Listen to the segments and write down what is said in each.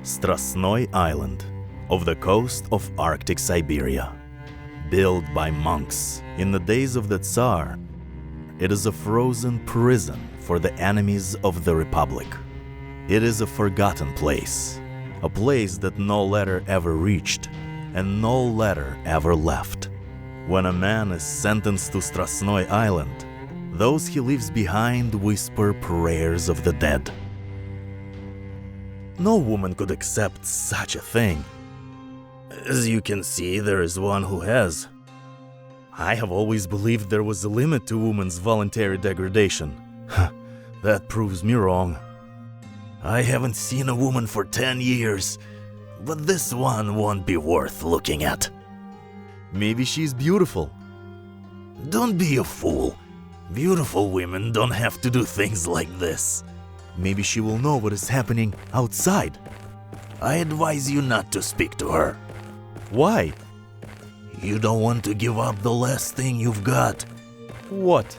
Strasnoy Island, off the coast of Arctic Siberia. Built by monks in the days of the Tsar, it is a frozen prison for the enemies of the Republic. It is a forgotten place, a place that no letter ever reached and no letter ever left. When a man is sentenced to Strasnoy Island, those he leaves behind whisper prayers of the dead. No woman could accept such a thing. As you can see, there is one who has. I have always believed there was a limit to woman's voluntary degradation. That proves me wrong. I haven't seen a woman for 10 years, but this one won't be worth looking at. Maybe she's beautiful. Don't be a fool. Beautiful women don't have to do things like this. Maybe she will know what is happening outside. I advise you not to speak to her. Why? You don't want to give up the last thing you've got. What?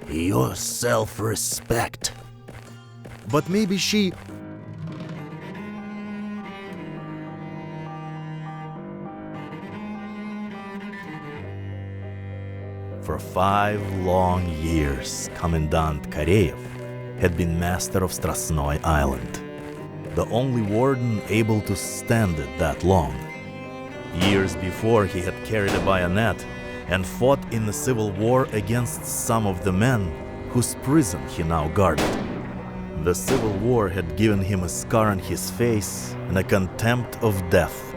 Your self-respect. But maybe she... For 5 long years, Commandant Kareyev had been master of Strasnoy Island, the only warden able to stand it that long. Years before, he had carried a bayonet and fought in the civil war against some of the men whose prison he now guarded. The civil war had given him a scar on his face and a contempt of death.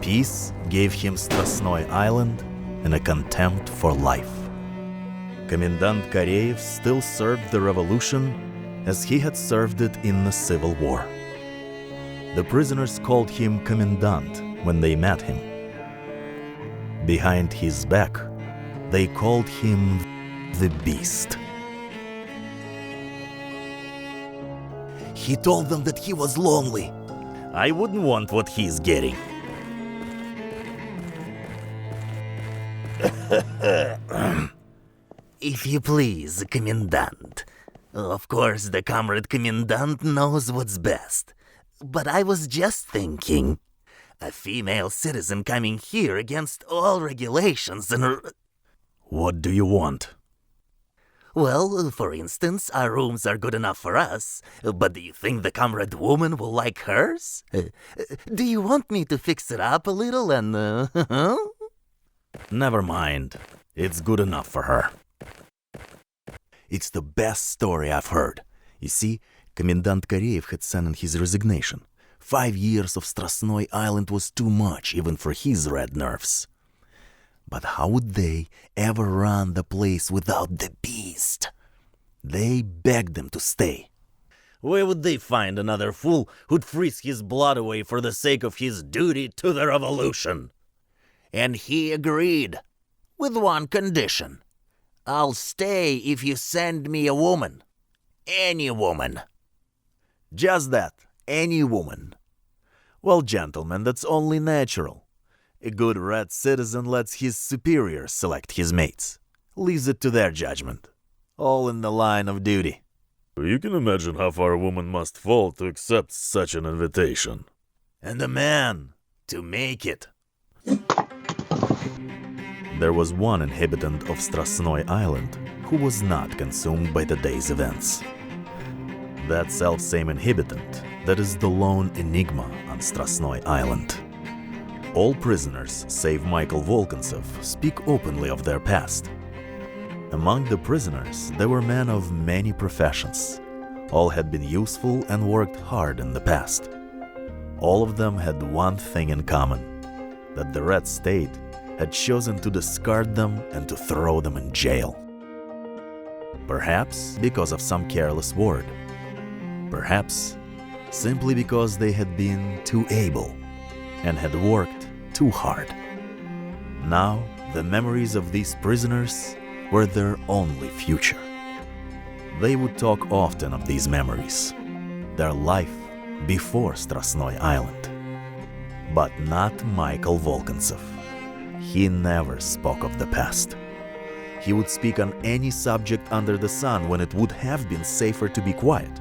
Peace gave him Strasnoy Island and a contempt for life. Commandant Kareyev still served the revolution as he had served it in the Civil War. The prisoners called him Commandant when they met him. Behind his back, they called him the Beast. He told them that he was lonely. I wouldn't want what he's getting. If you please, Commandant. Of course, the Comrade Commandant knows what's best. But I was just thinking, a female citizen coming here against all regulations and... What do you want? Well, for instance, our rooms are good enough for us, but do you think the Comrade woman will like hers? Do you want me to fix it up a little and... Never mind. It's good enough for her. It's the best story I've heard. You see, Commandant Kareyev had sent in his resignation. 5 years of Strasnoy Island was too much, even for his red nerves. But how would they ever run the place without the Beast? They begged them to stay. Where would they find another fool who'd freeze his blood away for the sake of his duty to the revolution? And he agreed, with one condition. I'll stay if you send me a woman. Any woman. Just that, any woman. Well, gentlemen, that's only natural. A good red citizen lets his superiors select his mates. Leaves it to their judgment. All in the line of duty. You can imagine how far a woman must fall to accept such an invitation. And a man to make it. There was one inhabitant of Strasnoy Island who was not consumed by the day's events. That self-same inhabitant that is the lone enigma on Strasnoy Island. All prisoners, save Michael Volkontsev, speak openly of their past. Among the prisoners, there were men of many professions. All had been useful and worked hard in the past. All of them had one thing in common, that the Red State had chosen to discard them and to throw them in jail. Perhaps because of some careless word. Perhaps simply because they had been too able and had worked too hard. Now, the memories of these prisoners were their only future. They would talk often of these memories, their life before Strasnoy Island. But not Michael Volkontsev. He never spoke of the past. He would speak on any subject under the sun when it would have been safer to be quiet.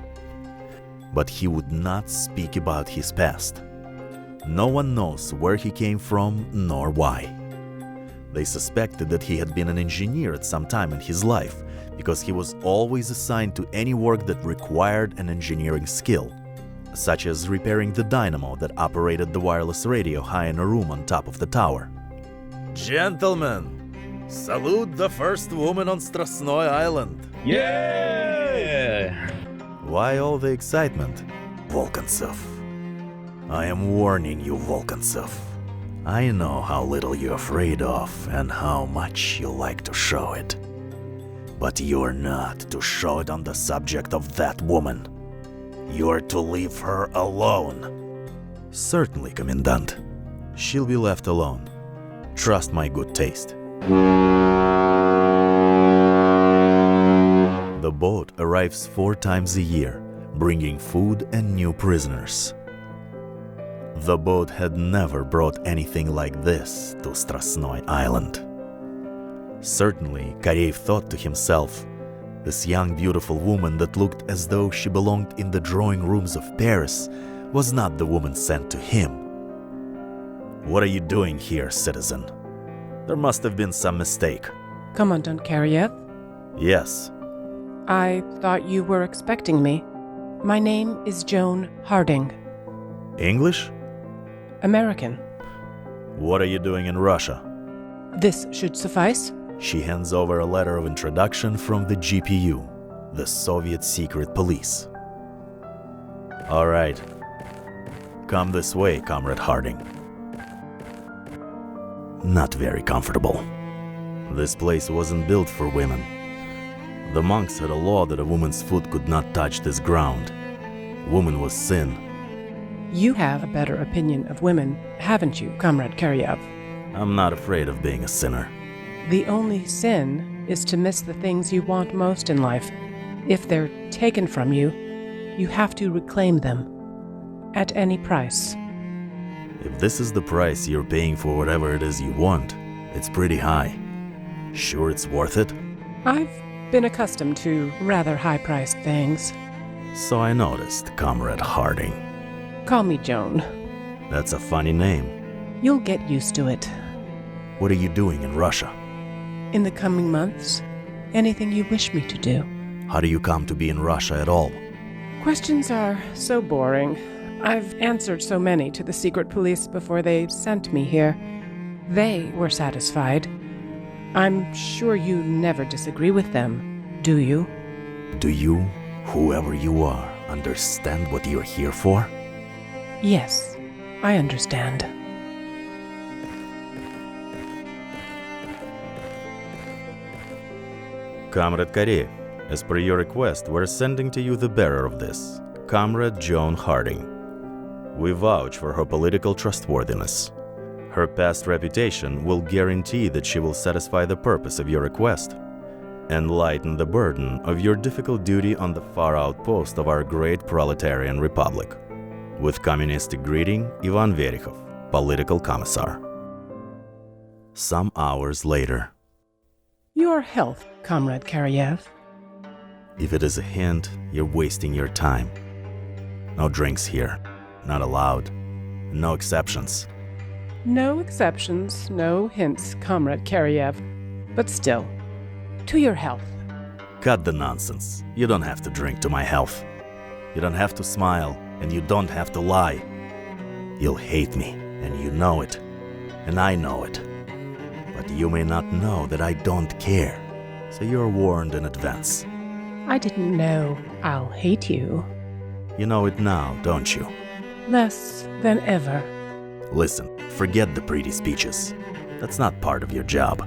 but he would not speak about his past. No one knows where he came from nor why. They suspected that he had been an engineer at some time in his life because he was always assigned to any work that required an engineering skill, such as repairing the dynamo that operated the wireless radio high in a room on top of the tower. Gentlemen, salute the first woman on Strasnoy Island. Yeah! Why all the excitement? Volkantsov. I am warning you, Volkantsov. I know how little you're afraid of and how much you like to show it. But you're not to show it on the subject of that woman. You're to leave her alone. Certainly, Commandant. She'll be left alone. Trust my good taste. The boat arrives 4 times a year, bringing food and new prisoners. The boat had never brought anything like this to Strasnoy Island. Certainly, Kareev thought to himself, this young beautiful woman that looked as though she belonged in the drawing rooms of Paris was not the woman sent to him. What are you doing here, citizen? There must have been some mistake. Commandant Karyev? Yes. I thought you were expecting me. My name is Joan Harding. English? American. What are you doing in Russia? This should suffice. She hands over a letter of introduction from the GPU, the Soviet secret police. All right. Come this way, Comrade Harding. Not very comfortable. This place wasn't built for women. The monks had a law that a woman's foot could not touch this ground. Woman was sin. You have a better opinion of women, haven't you, Comrade Karyev? I'm not afraid of being a sinner. The only sin is to miss the things you want most in life. If they're taken from you, you have to reclaim them. At any price. If this is the price you're paying for whatever it is you want, it's pretty high. Sure it's worth it? I've been accustomed to rather high-priced things. So I noticed, Comrade Harding. Call me Joan. That's a funny name. You'll get used to it. What are you doing in Russia? In the coming months, anything you wish me to do. How do you come to be in Russia at all? Questions are so boring. I've answered so many to the secret police before they sent me here. They were satisfied. I'm sure you never disagree with them, do you? Do you, whoever you are, understand what you're here for? Yes, I understand. Comrade Kareev, as per your request, we're sending to you the bearer of this, Comrade Joan Harding. We vouch for her political trustworthiness. Her past reputation will guarantee that she will satisfy the purpose of your request and lighten the burden of your difficult duty on the far outpost of our great proletarian republic. With communistic greeting, Ivan Verikov, Political Commissar. Some hours later. Your health, Comrade Karyev. If it is a hint, you're wasting your time. No drinks here. Not allowed. No exceptions. No exceptions, no hints, Comrade Karyev. But still, to your health. Cut the nonsense. You don't have to drink to my health. You don't have to smile, and you don't have to lie. You'll hate me, and you know it. And I know it. But you may not know that I don't care. So you're warned in advance. I didn't know I'll hate you. You know it now, don't you? Less than ever. Listen, forget the pretty speeches. That's not part of your job.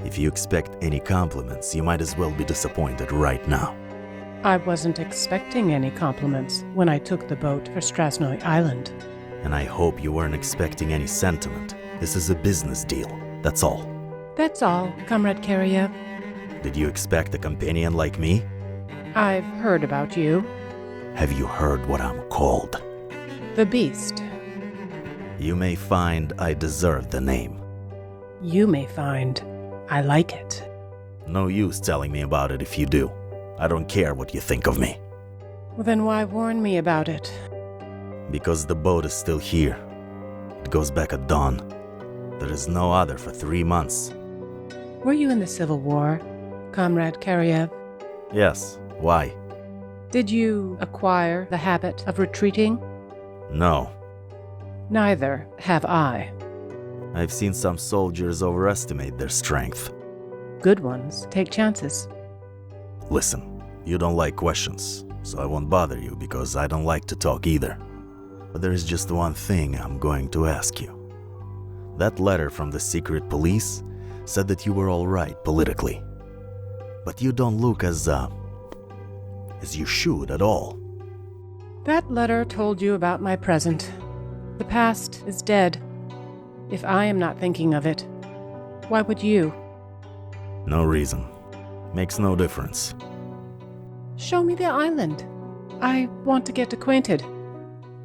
If you expect any compliments, you might as well be disappointed right now. I wasn't expecting any compliments when I took the boat for Strasnoy Island. And I hope you weren't expecting any sentiment. This is a business deal, that's all. That's all, Comrade Karyev. Did you expect a companion like me? I've heard about you. Have you heard what I'm called? The Beast. You may find I deserve the name. You may find I like it. No use telling me about it if you do. I don't care what you think of me. Well, then why warn me about it? Because the boat is still here. It goes back at dawn. There is no other for 3 months. Were you in the Civil War, Comrade Karyev? Yes, why? Did you acquire the habit of retreating? No. Neither have I. I've seen some soldiers overestimate their strength. Good ones take chances. Listen, you don't like questions, so I won't bother you because I don't like to talk either. But there is just one thing I'm going to ask you. That letter from the secret police said that you were all right politically. But you don't look as you should at all. That letter told you about my present. The past is dead. If I am not thinking of it, why would you? No reason. Makes no difference. Show me the island. I want to get acquainted.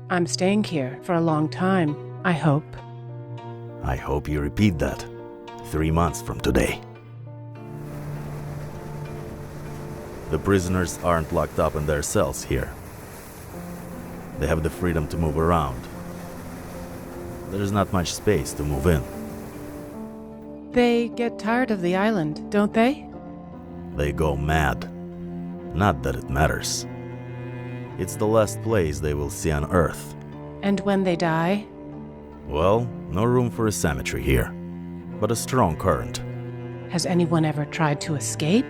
I'm staying here for a long time, I hope. I hope you repeat that 3 months from today. The prisoners aren't locked up in their cells here. They have the freedom to move around. There's not much space to move in. They get tired of the island, don't they? They go mad. Not that it matters. It's the last place they will see on Earth. And when they die? Well, no room for a cemetery here, but a strong current. Has anyone ever tried to escape?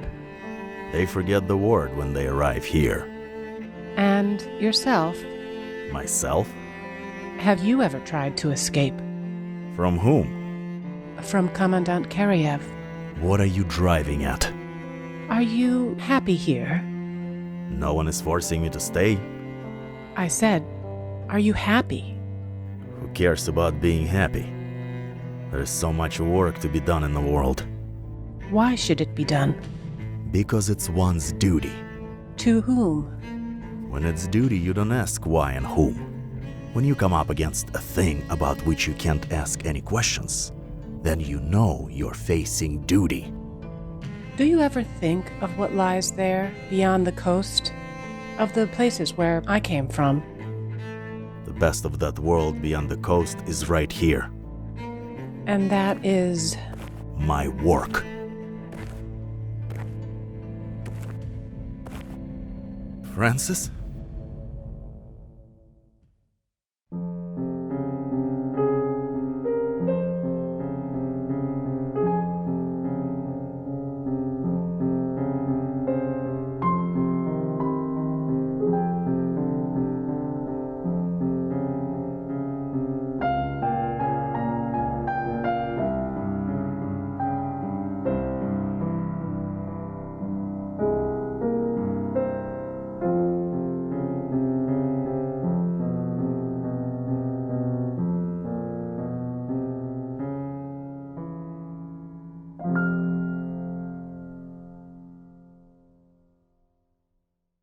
They forget the word when they arrive here. And yourself? Myself? Have you ever tried to escape? From whom? From Commandant Karyev. What are you driving at? Are you happy here? No one is forcing me to stay. I said, are you happy? Who cares about being happy? There is so much work to be done in the world. Why should it be done? Because it's one's duty. To whom? When it's duty, you don't ask why and whom. When you come up against a thing about which you can't ask any questions, then you know you're facing duty. Do you ever think of what lies there beyond the coast? Of the places where I came from? The best of that world beyond the coast is right here. And that is... my work. Francis?